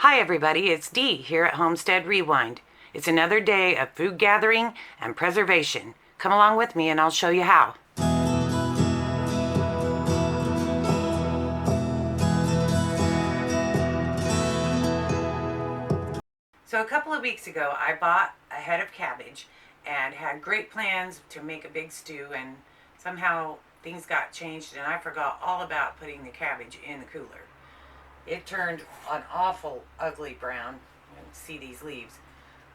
Hi everybody, it's Dee here at Homestead Rewind. It's another day of food gathering and preservation. Come along with me and I'll show you how. So a couple of weeks ago I bought a head of cabbage and had great plans to make a big stew, and somehow things got changed and I forgot all about putting the cabbage in the cooler. It turned an awful ugly brown. You can see these leaves.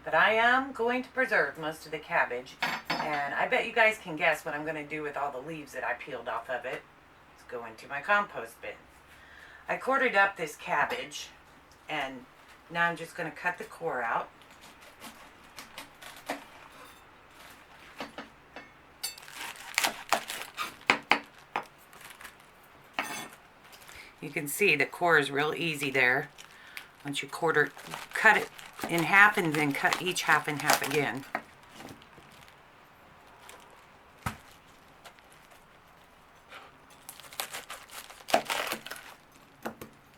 But I am going to preserve most of the cabbage, and I bet you guys can guess what I'm going to do with all the leaves that I peeled off of it. It's going to my compost bin. I quartered up this cabbage, and now I'm just going to cut the core out. You can see the core is real easy there. Once you cut it in half and then cut each half in half again.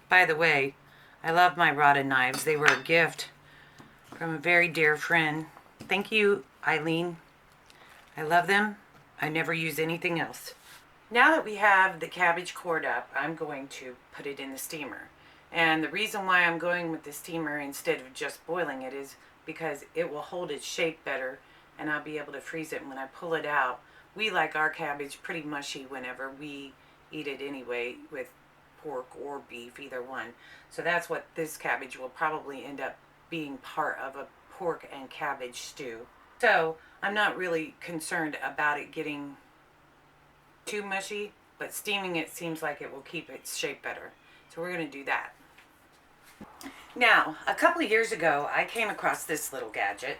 By the way, I love my rotted knives. They were a gift from a very dear friend. Thank you, Eileen. I love them. I never use anything else. Now that we have the cabbage cored up, I'm going to put it in the steamer. And the reason why I'm going with the steamer instead of just boiling it is because it will hold its shape better and I'll be able to freeze it when I pull it out. We like our cabbage pretty mushy whenever we eat it anyway, with pork or beef, either one. So that's what this cabbage will probably end up being, part of a pork and cabbage stew. So I'm not really concerned about it getting too mushy, but steaming it seems like it will keep its shape better. So we're going to do that. Now, a couple of years ago, I came across this little gadget.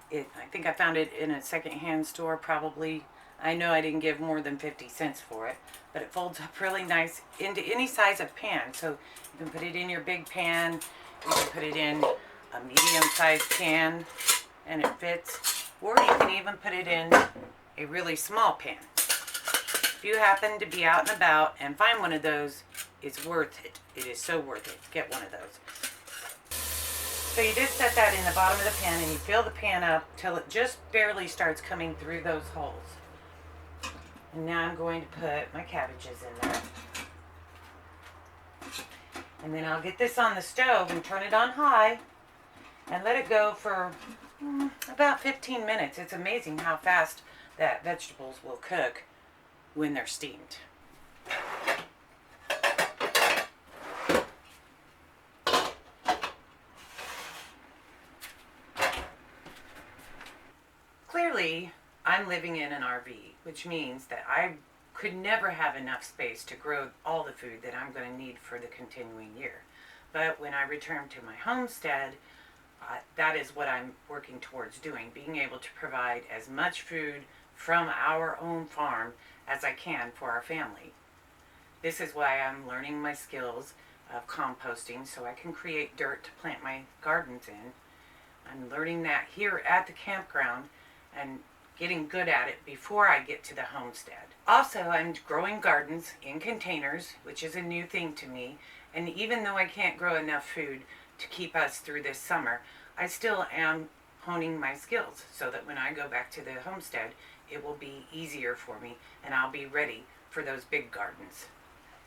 I think I found it in a secondhand store, probably. I know I didn't give more than 50 cents for it, but it folds up really nice into any size of pan. So you can put it in your big pan, you can put it in a medium-sized pan, and it fits. Or you can even put it in a really small pan. If you happen to be out and about and find one of those, it's worth it. It is so worth it. Get one of those. So you just set that in the bottom of the pan and you fill the pan up till it just barely starts coming through those holes. And now I'm going to put my cabbages in there. And then I'll get this on the stove and turn it on high and let it go for about 15 minutes. It's amazing how fast that vegetables will cook when they're steamed. Clearly, I'm living in an RV, which means that I could never have enough space to grow all the food that I'm going to need for the continuing year. But when I return to my homestead, that is what I'm working towards doing, being able to provide as much food from our own farm as I can for our family. This is why I'm learning my skills of composting so I can create dirt to plant my gardens in. I'm learning that here at the campground and getting good at it before I get to the homestead. Also, I'm growing gardens in containers, which is a new thing to me, and even though I can't grow enough food to keep us through this summer, I still am honing my skills so that when I go back to the homestead, it will be easier for me and I'll be ready for those big gardens.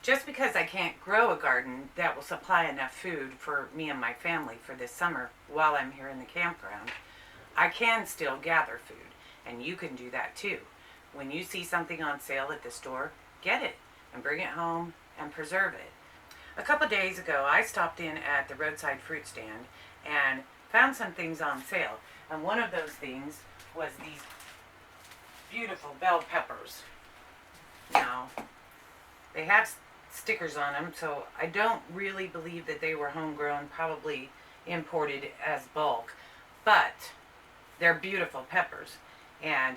Just because I can't grow a garden that will supply enough food for me and my family for this summer while I'm here in the campground, I can still gather food, and you can do that too. When you see something on sale at the store, get it and bring it home and preserve it. A couple days ago, I stopped in at the roadside fruit stand and found some things on sale, and one of those things was these beautiful bell peppers. Now, they have stickers on them, so I don't really believe that they were homegrown, probably imported as bulk, but they're beautiful peppers, and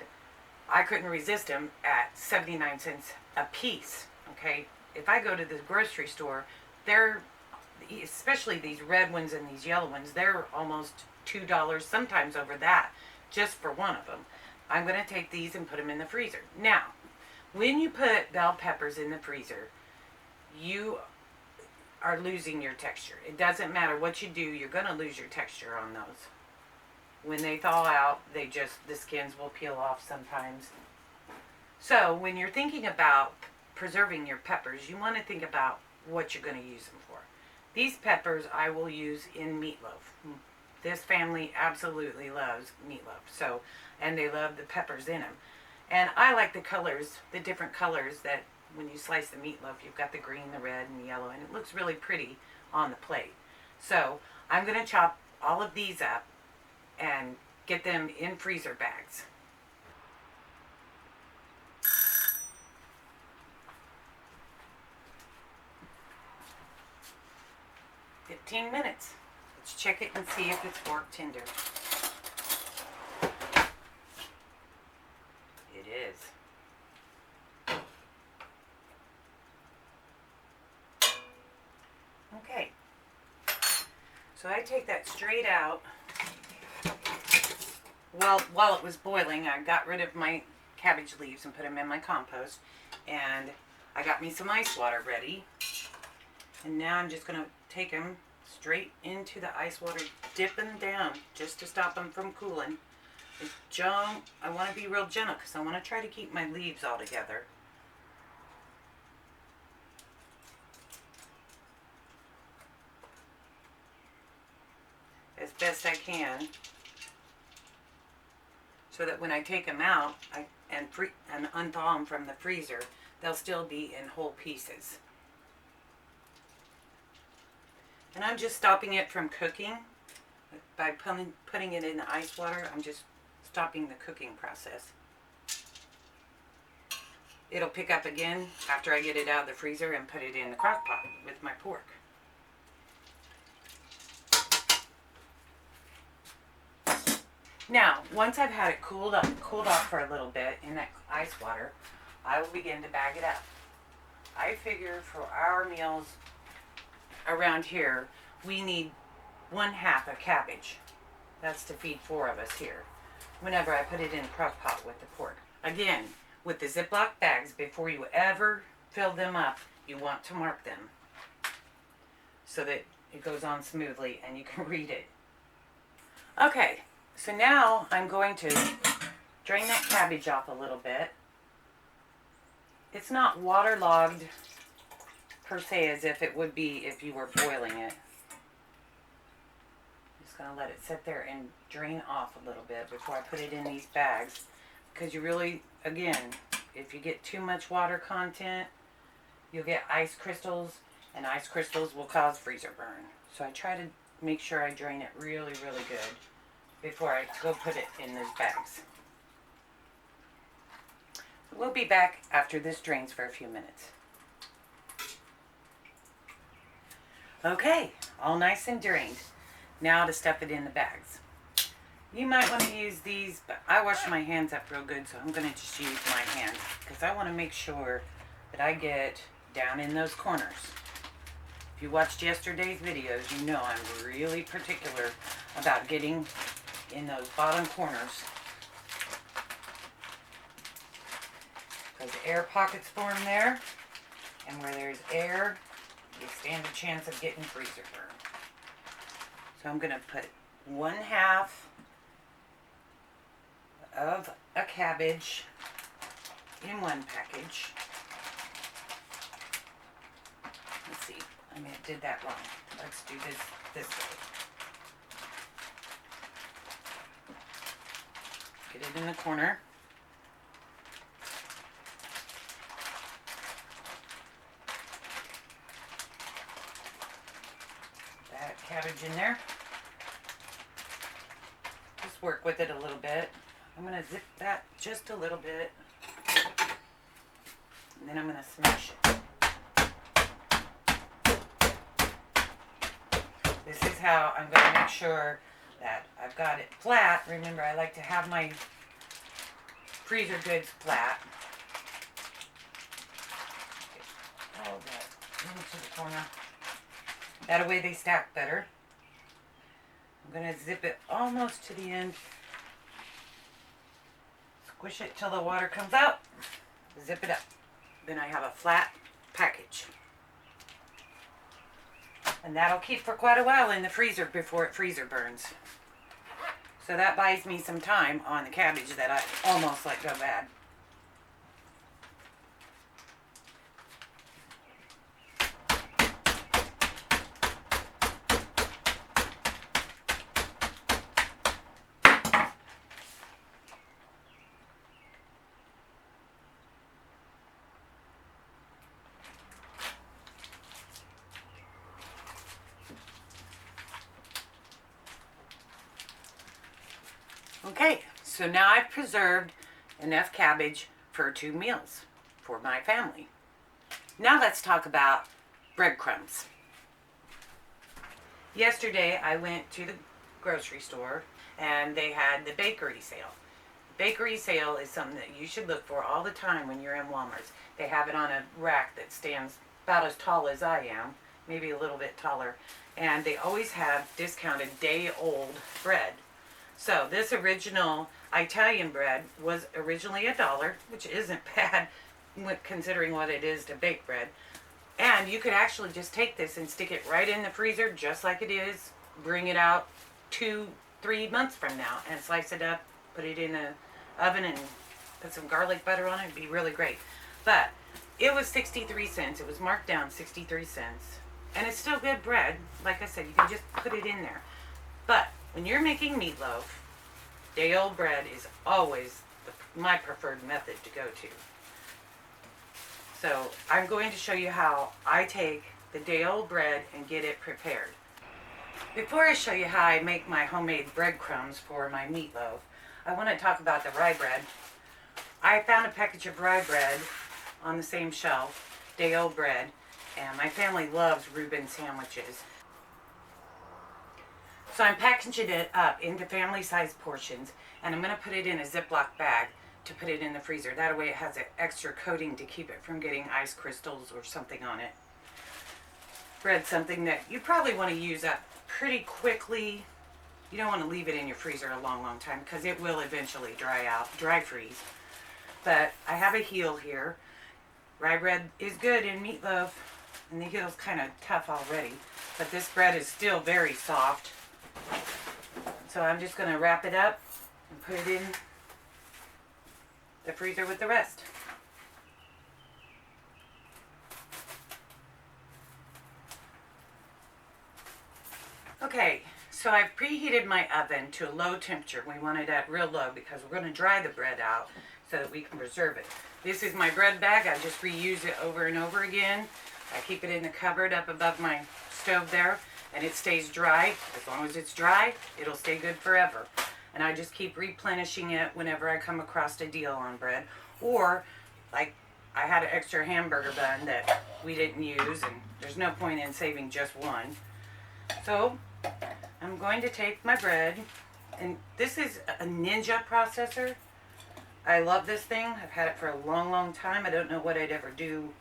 I couldn't resist them at 79 cents a piece. Okay, if I go to the grocery store, they're, especially these red ones and these yellow ones, they're almost $2, sometimes over that, just for one of them. I'm going to take these and put them in the freezer. Now, when you put bell peppers in the freezer, you are losing your texture. It doesn't matter what you do, you're going to lose your texture on those. When they thaw out, the skins will peel off sometimes. So when you're thinking about preserving your peppers, you want to think about what you're going to use them for. These peppers I will use in meatloaf. This family absolutely loves meatloaf. So, and they love the peppers in them. And I like the colors, the different colors that when you slice the meatloaf, you've got the green, the red, and the yellow, and it looks really pretty on the plate. So I'm going to chop all of these up and get them in freezer bags. "15 minutes. Let's check it and see if it's fork tender." It is. Okay. So I take that straight out. Well, while it was boiling, I got rid of my cabbage leaves and put them in my compost. And I got me some ice water ready. And now I'm just going to take them straight into the ice water, dip them down just to stop them from cooling. I want to be real gentle because I want to try to keep my leaves all together. As best I can, so that when I take them out and unthaw them from the freezer, they'll still be in whole pieces. And I'm just stopping it from cooking by putting it in the ice water. I'm just stopping the cooking process. It'll pick up again after I get it out of the freezer and put it in the crock pot with my pork. Now, once I've had it cooled off for a little bit in that ice water, I will begin to bag it up. I figure for our meals around here, we need 1/2 a cabbage. That's to feed 4 of us here. Whenever I put it in the crock pot with the pork. Again, with the Ziploc bags, before you ever fill them up, you want to mark them so that it goes on smoothly and you can read it. Okay, so now I'm going to drain that cabbage off a little bit. It's not waterlogged per se as if it would be if you were boiling it. I'm just going to let it sit there and drain off a little bit before I put it in these bags. Because you really, again, if you get too much water content, you'll get ice crystals, and ice crystals will cause freezer burn. So I try to make sure I drain it really, really good before I go put it in those bags. We'll be back after this drains for a few minutes. Okay, all nice and drained. Now to stuff it in the bags. You might want to use these, but I wash my hands up real good, so I'm going to just use my hands because I want to make sure that I get down in those corners. If you watched yesterday's videos, you know I'm really particular about getting in those bottom corners because air pockets form there, and where there's air, you stand a chance of getting freezer burn. So I'm going to put 1/2 of a cabbage in one package. Let's see, I mean, I did that wrong. Let's do this way. Get it in the corner. That cabbage in there. Just work with it a little bit. I'm going to zip that just a little bit. And then I'm going to smash it. This is how I'm going to make sure that I've got it flat. Remember, I like to have my freezer goods flat. Get all that into the corner. That way they stack better. I'm going to zip it almost to the end. Squish it till the water comes out. Zip it up. Then I have a flat package. And that'll keep for quite a while in the freezer before it freezer burns. So that buys me some time on the cabbage that I almost let go bad. Okay, so now I've preserved enough cabbage for 2 meals for my family. Now let's talk about breadcrumbs. Yesterday I went to the grocery store and they had the bakery sale. Bakery sale is something that you should look for all the time when you're in Walmart's. They have it on a rack that stands about as tall as I am, maybe a little bit taller, and they always have discounted day-old bread. So this original Italian bread was originally $1, which isn't bad considering what it is to bake bread. And you could actually just take this and stick it right in the freezer just like it is, bring it out 2-3 months from now and slice it up, put it in the oven and put some garlic butter on it. It'd be really great. But it was 63 cents. It was marked down 63 cents. And it's still good bread. Like I said, you can just put it in there. But when you're making meatloaf, day-old bread is always my preferred method to go to. So I'm going to show you how I take the day-old bread and get it prepared. Before I show you how I make my homemade breadcrumbs for my meatloaf, I want to talk about the rye bread. I found a package of rye bread on the same shelf, day-old bread, and my family loves Reuben sandwiches. So I'm packaging it up into family-sized portions, and I'm going to put it in a Ziploc bag to put it in the freezer. That way it has an extra coating to keep it from getting ice crystals or something on it. Bread's something that you probably want to use up pretty quickly. You don't want to leave it in your freezer a long, long time because it will eventually dry freeze. But I have a heel here. Rye bread is good in meatloaf, and the heel's kind of tough already. But this bread is still very soft. So I'm just going to wrap it up and put it in the freezer with the rest. Okay, so I've preheated my oven to a low temperature. We want it at real low because we're going to dry the bread out so that we can preserve it. This is my bread bag. I just reuse it over and over again. I keep it in the cupboard up above my stove there, and it stays dry. As long as it's dry, it'll stay good forever. And I just keep replenishing it whenever I come across a deal on bread. Or, like, I had an extra hamburger bun that we didn't use, and there's no point in saving just one. So, I'm going to take my bread, and this is a Ninja processor. I love this thing. I've had it for a long, long time. I don't know what I'd ever do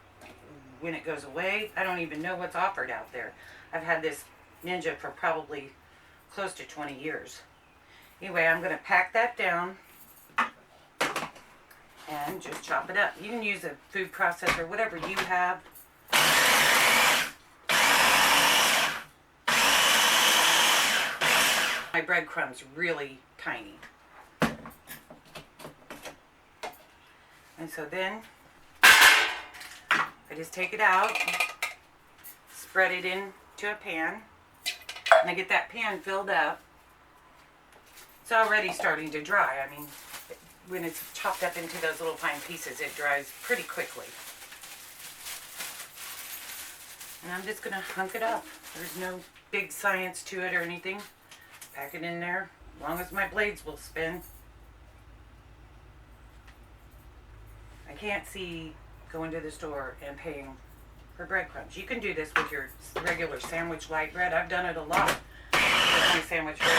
when it goes away. I don't even know what's offered out there. I've had this Ninja for probably close to 20 years. Anyway, I'm going to pack that down and just chop it up. You can use a food processor, whatever you have. My breadcrumbs really tiny. And so then I just take it out, spread it into a pan, and I get that pan filled up. It's already starting to dry. I mean, when it's chopped up into those little fine pieces, it dries pretty quickly. And I'm just going to hunk it up. There's no big science to it or anything. Pack it in there, as long as my blades will spin. I can't see going to the store and paying for breadcrumbs. You can do this with your regular sandwich light bread. I've done it a lot with my sandwich bread.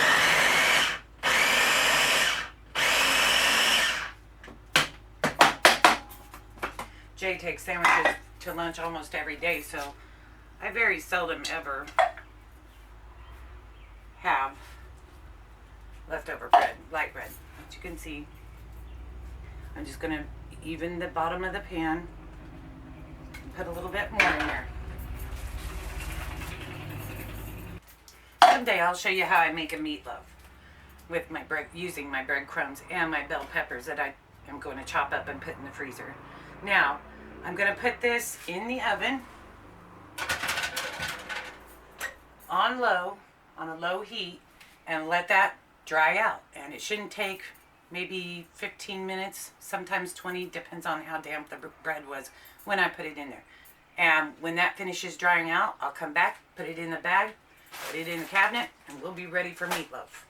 Jay takes sandwiches to lunch almost every day, so I very seldom ever have leftover bread, light bread. As you can see, I'm just going to even the bottom of the pan and put a little bit more in there. someday I'll show you how I make a meatloaf with my bread, using my breadcrumbs and my bell peppers that I am going to chop up and put in the freezer. Now, I'm going to put this in the oven on a low heat, and let that dry out. And it shouldn't take maybe 15 minutes, sometimes 20, depends on how damp the bread was when I put it in there. And when that finishes drying out, I'll come back, put it in the bag, put it in the cabinet, and we'll be ready for meatloaf.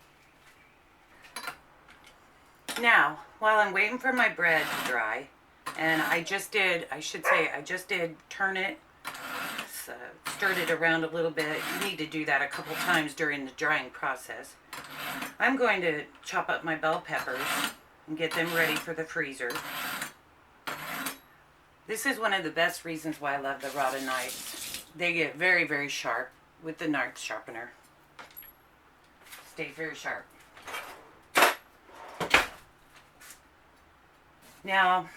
Now, while I'm waiting for my bread to dry, and I just did turn it, stirred it around a little bit. You need to do that a couple times during the drying process. I'm going to chop up my bell peppers and get them ready for the freezer. This is one of the best reasons why I love the Rada knives. They get very, very sharp with the knife sharpener. Stay very sharp. Now,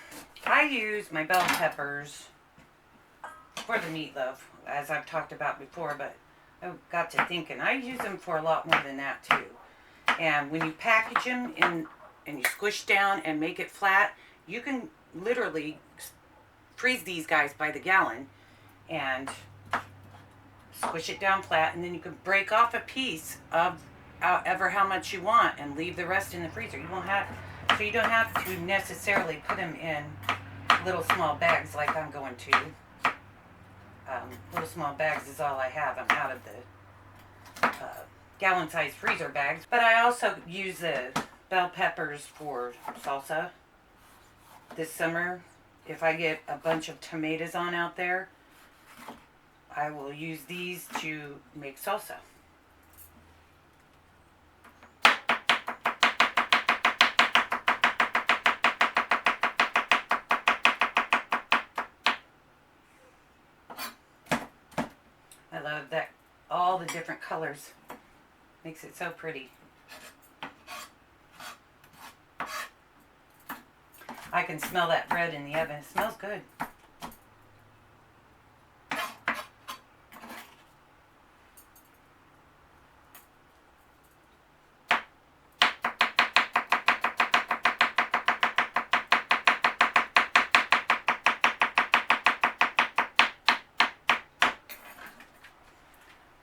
I use my bell peppers for the meatloaf, as I've talked about before, but I got to thinking, I use them for a lot more than that too. And when you package them in and you squish down and make it flat, you can literally freeze these guys by the gallon and squish it down flat, and then you can break off a piece of however how much you want and leave the rest in the freezer. You don't have to necessarily put them in little small bags like I'm going to. Little small bags is all I have. I'm out of the gallon-sized freezer bags. But I also use the bell peppers for salsa this summer. If I get a bunch of tomatoes on out there, I will use these to make salsa. I love that, all the different colors. Makes it so pretty. I can smell that bread in the oven. It smells good.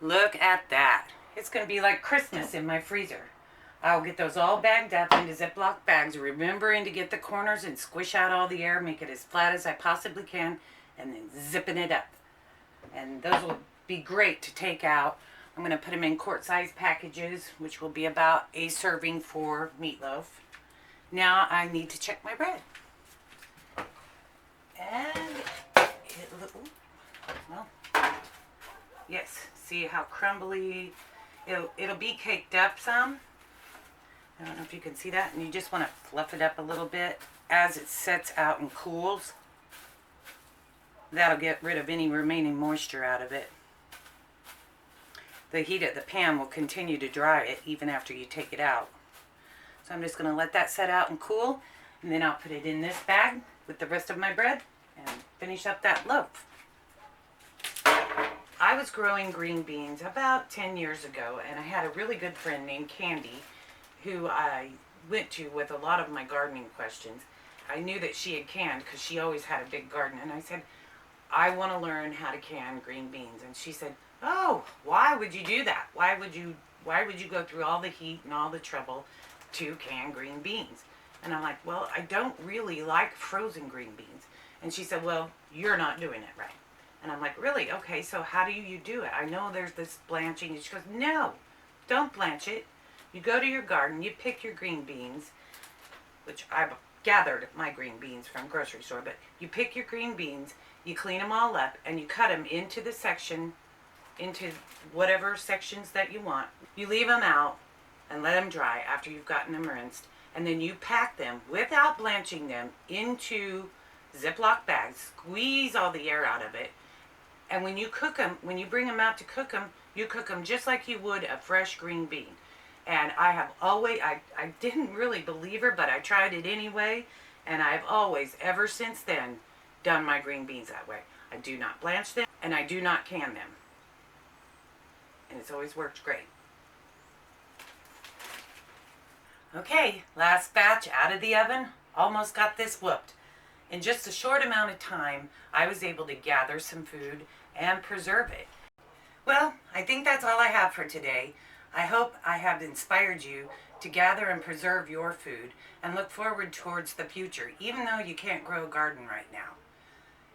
Look at that. It's going to be like Christmas in my freezer. I'll get those all bagged up into Ziploc bags, remembering to get the corners and squish out all the air, make it as flat as I possibly can, and then zipping it up. And those will be great to take out. I'm going to put them in quart-sized packages, which will be about a serving for meatloaf. Now I need to check my bread. And well, yes, see how crumbly, it'll be caked up some. I don't know if you can see that, and you just want to fluff it up a little bit as it sets out and cools. That'll get rid of any remaining moisture out of it. The heat of the pan will continue to dry it even after you take it out. So I'm just going to let that set out and cool, and then I'll put it in this bag with the rest of my bread and finish up that loaf. I was growing green beans about 10 years ago, and I had a really good friend named Candy who I went to with a lot of my gardening questions. I knew that she had canned because she always had a big garden, and I said, I want to learn how to can green beans. And she said, oh, why would you do that? Why would you go through all the heat and all the trouble to can green beans? And I'm like, well, I don't really like frozen green beans. And she said, well, you're not doing it right. And I'm like, really? Okay, so how do you do it? I know there's this blanching. And she goes, no, don't blanch it. You go to your garden, you pick your green beans, which I've gathered my green beans from grocery store, but you pick your green beans, you clean them all up, and you cut them into the section, into whatever sections that you want. You leave them out and let them dry after you've gotten them rinsed, and then you pack them without blanching them into Ziploc bags, squeeze all the air out of it, and when you cook them, when you bring them out to cook them, you cook them just like you would a fresh green bean. And I have always, I didn't really believe her, but I tried it anyway. And I've always, ever since then, done my green beans that way. I do not blanch them, and I do not can them. And it's always worked great. Okay, last batch out of the oven. Almost got this whooped. In just a short amount of time, I was able to gather some food and preserve it. Well, I think that's all I have for today. I hope I have inspired you to gather and preserve your food and look forward towards the future, even though you can't grow a garden right now.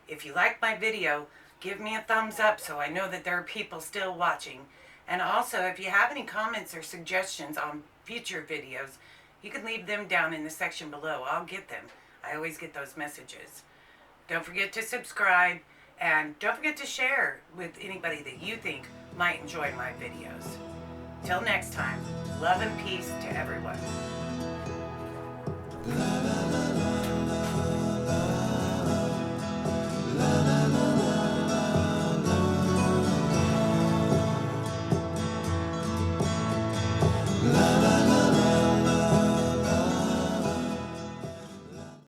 If you like my video, give me a thumbs up so I know that there are people still watching. And also, if you have any comments or suggestions on future videos, you can leave them down in the section below. I'll get them. I always get those messages. Don't forget to subscribe, and don't forget to share with anybody that you think might enjoy my videos. Till next time, love and peace to everyone. La la